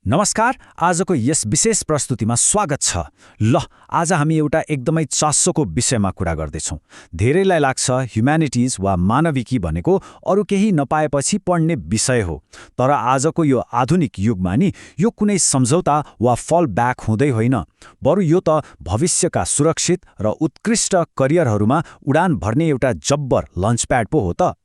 नमस्कार, आजको यस विशेष प्रस्तुतिमा स्वागत छ। ल, आज हामी एउटा एकदमै चासोको विषयमा कुरा गर्दैछौँ। धेरैलाई लाग्छ ह्युम्यानिटिज वा मानविकी भनेको अरू केही नपाएपछि पढ्ने विषय हो। तर आजको यो आधुनिक युगमा नि यो कुनै सम्झौता वा फल ब्याक हुँदै होइन, बरु यो त भविष्यका सुरक्षित र उत्कृष्ट करियरहरूमा उडान भर्ने एउटा जब्बर लन्चप्याड पो हो त।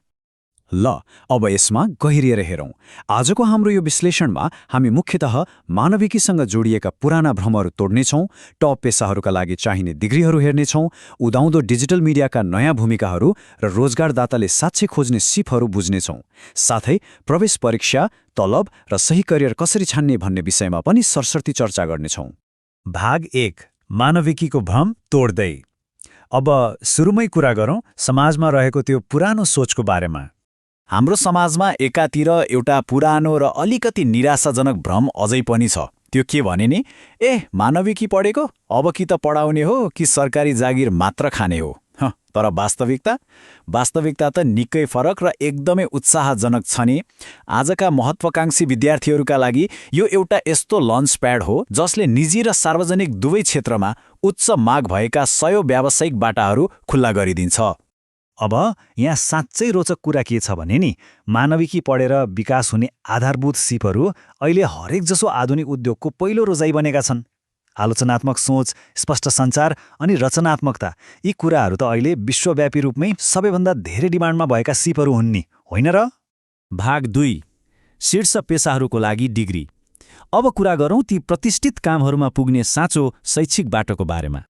ल, अब यसमा गहिरिएर हेरौँ। आजको हाम्रो यो विश्लेषणमा हामी मुख्यतः मानविकीसँग जोडिएका पुराना भ्रमहरू तोड्नेछौँ, टप पेसाहरूका लागि चाहिने डिग्रीहरू हेर्नेछौँ, उदाउँदो डिजिटल मिडियाका नयाँ भूमिकाहरू र रोजगारदाताले साँच्चै खोज्ने सिपहरू बुझ्नेछौँ। साथै प्रवेश परीक्षा, तलब र सही करियर कसरी छान्ने भन्ने विषयमा पनि सरसर्ती चर्चा गर्नेछौँ। भाग 1, मानविकीको भ्रम तोड्दै। अब सुरुमै कुरा गरौँ समाजमा रहेको त्यो पुरानो सोचको बारेमा। हाम्रो समाजमा एकातिर एउटा पुरानो र अलिकति निराशाजनक भ्रम अझै पनि छ। त्यो के भने नि, मानविकी पढेको अब कि त पढाउने हो कि सरकारी जागिर मात्र खाने हो। तर वास्तविकता त निकै फरक र एकदमै उत्साहजनक छ नि। आजका महत्वाकांक्षी विद्यार्थीहरूका लागि यो एउटा यस्तो लन्च प्याड हो जसले निजी र सार्वजनिक दुवै क्षेत्रमा उच्च माग भएका 100 व्यावसायिक बाटाहरू खुल्ला गरिदिन्छ। अब यहाँ साँच्चै रोचक कुरा के छ भने नि, मानविकी पढेर विकास हुने आधारभूत सिपहरू अहिले हरेक जसो आधुनिक उद्योगको पहिलो रोजाइ बनेका छन्। आलोचनात्मक सोच, स्पष्ट सञ्चार अनि रचनात्मकता, यी कुराहरू त अहिले विश्वव्यापी रूपमै सबैभन्दा धेरै डिमान्डमा भएका सिपहरू हुन् नि, होइन र? भाग 2, शीर्ष पेसाहरूको लागि डिग्री। अब कुरा गरौँ ती प्रतिष्ठित कामहरूमा पुग्ने साँचो शैक्षिक बाटोको बारेमा।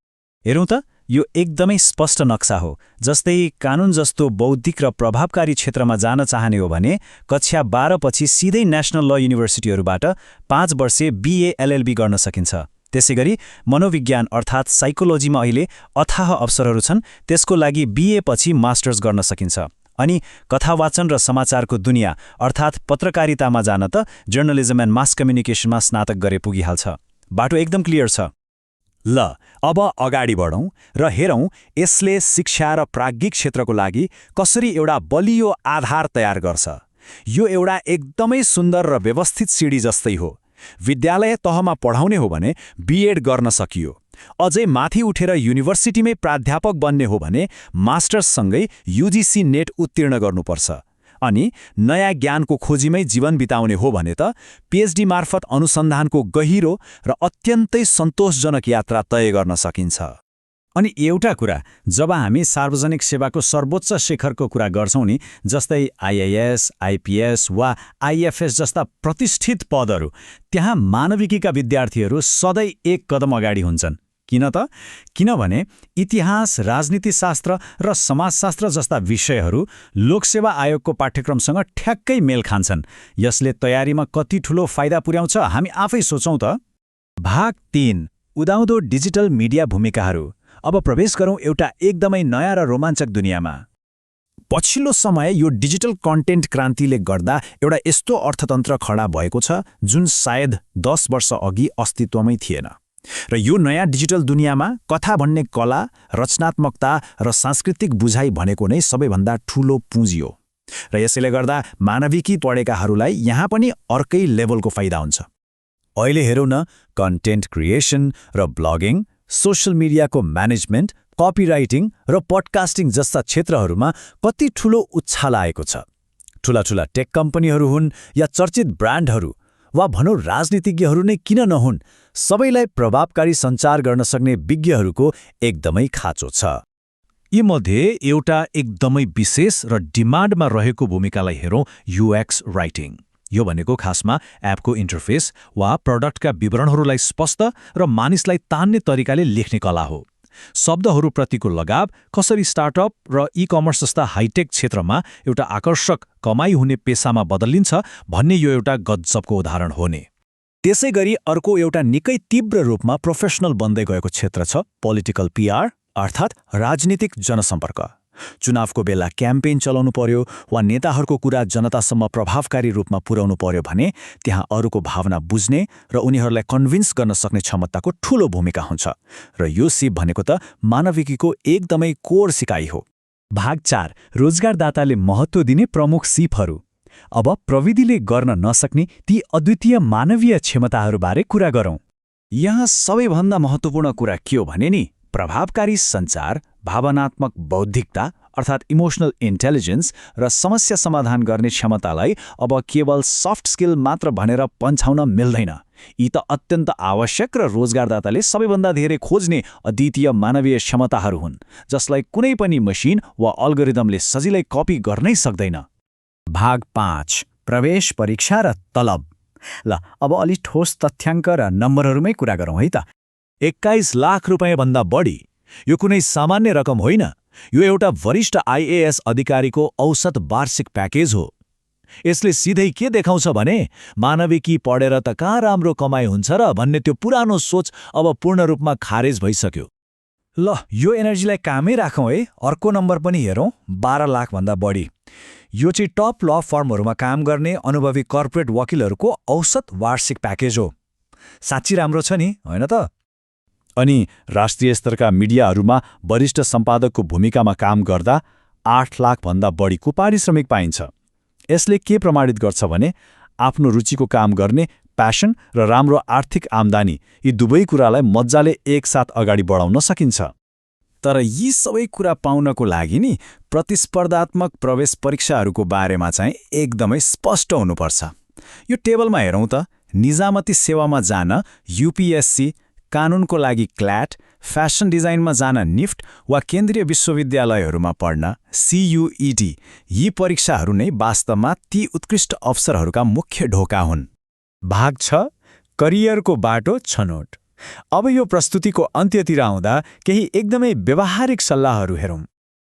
हेरौँ त, यो एकदमै स्पष्ट नक्सा हो। जस्तै कानुन जस्तो बौद्धिक र प्रभावकारी क्षेत्रमा जान चाहने हो भने कक्षा 12 पछि सिधै नेशनल ल युनिभर्सिटीहरूबाट 5 वर्षे BA LLB गर्न सकिन्छ। त्यसैगरी मनोविज्ञान अर्थात् साइकोलोजीमा अहिले अथाह अवसरहरू छन्, त्यसको लागि BA पछि मास्टर्स गर्न सकिन्छ। अनि कथावाचन र समाचारको दुनियाँ अर्थात् पत्रकारितामा जान त जर्नलिजम एन्ड मास कम्युनिकेसनमा स्नातक गरे पुगिहाल्छ। बाटो एकदम क्लियर छ। ल, अब अगाडि बढौँ र हेरौँ यसले शिक्षा र प्राज्ञिक क्षेत्रको लागि कसरी एउटा बलियो आधार तयार गर्छ। यो एउटा एकदमै सुन्दर र व्यवस्थित सिडी जस्तै हो। विद्यालय तहमा पढाउने हो भने BEd गर्न सकियो। अझै माथि उठेर युनिभर्सिटीमै प्राध्यापक बन्ने हो भने मास्टर्ससँगै UGC नेट उत्तीर्ण गर्नुपर्छ। अनि नयाँ ज्ञानको खोजीमै जीवन बिताउने हो भने त PhD मार्फत अनुसन्धानको गहिरो र अत्यन्तै सन्तोषजनक यात्रा तय गर्न सकिन्छ। अनि एउटा कुरा, जब हामी सार्वजनिक सेवाको सर्वोच्च शिखरको कुरा गर्छौँ नि, जस्तै IAS, IPS वा IFS जस्ता प्रतिष्ठित पदहरू, त्यहाँ मानविकीका विद्यार्थीहरू सधैँ एक कदम अगाडि हुन्छन्। किन त? किनभने इतिहास, राजनीतिशास्त्र र समाजशास्त्र जस्ता विषयहरू लोकसेवा आयोगको पाठ्यक्रमसँग ठ्याक्कै मेल खान्छन्। यसले तयारीमा कति ठूलो फाइदा पुर्याउँछ हामी आफै सोचौँ त। भाग 3, उदाउँदो डिजिटल मिडिया भूमिकाहरू। अब प्रवेश गरौँ एउटा एकदमै नयाँ र रोमाञ्चक दुनियाँमा। पछिल्लो समय यो डिजिटल कन्टेन्ट क्रान्तिले गर्दा एउटा यस्तो अर्थतन्त्र खडा भएको छ जुन सायद 10 वर्ष अघि अस्तित्वमै थिएन। र यो नयाँ डिजिटल दुनियाँमा कथा भन्ने कला, रचनात्मकता र सांस्कृतिक बुझाइ भनेको नै सबैभन्दा ठूलो पुँजी हो। र यसैले गर्दा मानविकी पढेकाहरूलाई यहाँ पनि अर्कै लेभलको फाइदा हुन्छ। अहिले हेरौँ न, कन्टेन्ट क्रिएसन र ब्लगिङ, सोशल मिडियाको म्यानेजमेन्ट, कपिराइटिङ र पडकास्टिङ जस्ता क्षेत्रहरूमा कति ठूलो उछाल आएको छ। ठूला टेक कम्पनीहरू हुन् या चर्चित ब्रान्डहरू वा भनौँ राजनीतिज्ञहरू नै किन नहुन्, सबैलाई प्रभावकारी सञ्चार गर्न सक्ने विज्ञहरूको एकदमै खाँचो छ। यीमध्ये एउटा एकदमै विशेष र डिमान्डमा रहेको भूमिकालाई हेरौँ, UX राइटिङ। यो भनेको खासमा एपको इन्टरफेस वा प्रडक्टका विवरणहरूलाई स्पष्ट र मानिसलाई तान्ने तरिकाले लेख्ने कला हो। शब्दहरूप्रतिको लगाव कसरी स्टार्टअप र ई-कमर्स जस्ता हाइटेक क्षेत्रमा एउटा आकर्षक कमाई हुने पेसामा बदलिन्छ भन्ने यो एउटा गजबको उदाहरण हो नि। त्यसैगरी अर्को एउटा निकै तीव्र रूपमा प्रोफेसनल बन्दै गएको क्षेत्र छ पोलिटिकल PR अर्थात् राजनीतिक जनसम्पर्क। चुनावको बेला क्याम्पेन चलाउनु पर्यो वा नेताहरूको कुरा जनतासम्म प्रभावकारी रूपमा पुर्याउनु पर्यो भने त्यहाँ अरूको भावना बुझ्ने र उनीहरूलाई कन्भिन्स गर्न सक्ने क्षमताको ठूलो भूमिका हुन्छ। र यो सिप भनेको त मानविकीको एकदमै कोर सिकाइ हो। भाग 4, रोजगारदाताले महत्त्व दिने प्रमुख सिपहरू। अब प्रविधिले गर्न नसक्ने ती अद्वितीय मानवीय क्षमताहरूबारे कुरा गरौँ। यहाँ सबैभन्दा महत्त्वपूर्ण कुरा के हो भने नि प्रभावकारी सञ्चार, भावनात्मक बौद्धिकता अर्थात् इमोसनल इन्टेलिजेन्स र समस्या समाधान गर्ने क्षमतालाई अब केवल सफ्ट स्किल मात्र भनेर पन्छाउन मिल्दैन। यी त अत्यन्त आवश्यक र रोजगारदाताले सबैभन्दा धेरै खोज्ने अद्वितीय मानवीय क्षमताहरू हुन्, जसलाई कुनै पनि मसिन वा अल्गोरिदमले सजिलै कपी गर्नै सक्दैन। भाग 5 प्रवेश परीक्षा र तलब। ल अब अलि ठोस तथ्याङ्क र नम्बरहरूमै कुरा गरौँ है त। 21 लाख रुपैयाँभन्दा बढी यो कुनै सामान्य रकम होइन। यो एउटा वरिष्ठ आइएएस अधिकारीको औसत वार्षिक प्याकेज हो। यसले सिधै के देखाउँछ भने मानविकी पढेर त कहाँ राम्रो कमाइ हुन्छ र भन्ने त्यो पुरानो सोच अब पूर्ण रूपमा खारेज भइसक्यो। ल यो एनर्जीलाई कामै राखौँ है। अर्को नम्बर पनि हेरौँ, 12 लाखभन्दा बढी। यो चाहिँ टप ल फर्महरूमा काम गर्ने अनुभवी कर्पोरेट वकिलहरूको औसत वार्षिक प्याकेज हो। साँच्ची राम्रो छ नि, होइन त? अनि राष्ट्रिय स्तरका मिडियाहरूमा वरिष्ठ सम्पादकको भूमिकामा काम गर्दा 8 लाखभन्दा बढीको पारिश्रमिक पाइन्छ। यसले के प्रमाणित गर्छ भने आफ्नो रुचिको काम गर्ने प्यासन र राम्रो आर्थिक आम्दानी, यी दुवै कुरालाई मज्जाले एकसाथ अगाडि बढाउन सकिन्छ। तर यी सबै कुरा पाउनको लागि नि प्रतिस्पर्धात्मक प्रवेश परीक्षाहरूको बारेमा चाहिँ एकदमै स्पष्ट हुनुपर्छ। यो टेबलमा हेरौँ त। निजामती सेवामा जान यूपीएससी, कानुनको लागि क्ल्याट, फ्यासन डिजाइनमा जान निफ्ट वा केन्द्रीय विश्वविद्यालयहरूमा पढ्न CUET, यी परीक्षाहरू नै वास्तवमा ती उत्कृष्ट अवसरहरूका मुख्य ढोका हुन्। भाग 6 करियरको बाटो छनौट। अब यो प्रस्तुतिको अन्त्यतिर आउँदा केही एकदमै व्यावहारिक सल्लाहहरू हेरौँ।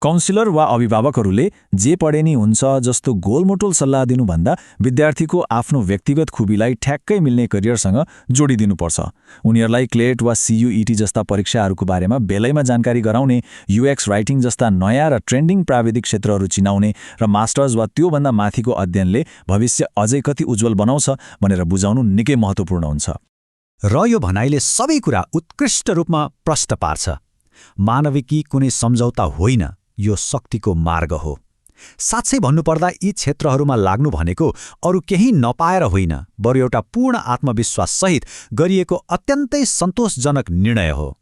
काउन्सिलर वा अभिभावकहरूले जे पढे नि हुन्छ जस्तो गोलमोटोल सल्लाह दिनुभन्दा विद्यार्थीको आफ्नो व्यक्तिगत खुबीलाई ठ्याक्कै मिल्ने करियरसँग जोडिदिनुपर्छ। उनीहरूलाई क्लेट वा CUET जस्ता परीक्षाहरूको बारेमा बेलैमा जानकारी गराउने, UX राइटिङ जस्ता नयाँ र ट्रेन्डिङ प्राविधिक क्षेत्रहरू चिनाउने र मास्टर्स वा त्योभन्दा माथिको अध्ययनले भविष्य अझै कति उज्जवल बनाउँछ भनेर बुझाउनु निकै महत्त्वपूर्ण हुन्छ। र यो भनाइले सबै कुरा उत्कृष्ट रूपमा प्रष्ट पार्छ। मानविकी कुनै सम्झौता होइन, यो शक्तिको मार्ग हो। साँच्चै भन्नुपर्दा यी क्षेत्रहरूमा लाग्नु भनेको अरू केही नपाएर होइन, बरु एउटा पूर्ण आत्मविश्वाससहित गरिएको अत्यन्तै सन्तोषजनक निर्णय हो।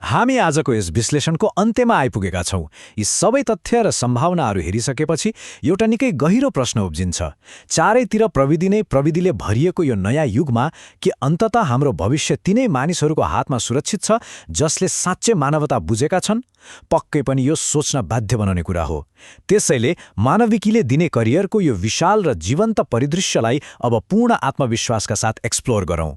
हामी आजको यस विश्लेषणको अन्त्यमा आइपुगेका छौँ। यी सबै तथ्य र सम्भावनाहरू हेरिसकेपछि एउटा निकै गहिरो प्रश्न उब्जिन्छ। चारैतिर प्रविधिले भरिएको यो नयाँ युगमा के अन्ततः हाम्रो भविष्य तिनै मानिसहरूको हातमा सुरक्षित छ जसले साँच्चै मानवता बुझेका छन्? पक्कै पनि यो सोच्न बाध्य बनाउने कुरा हो। त्यसैले मानविकीले दिने करियरको यो विशाल र जीवन्त परिदृश्यलाई अब पूर्ण आत्मविश्वासका साथ एक्सप्लोर गरौँ।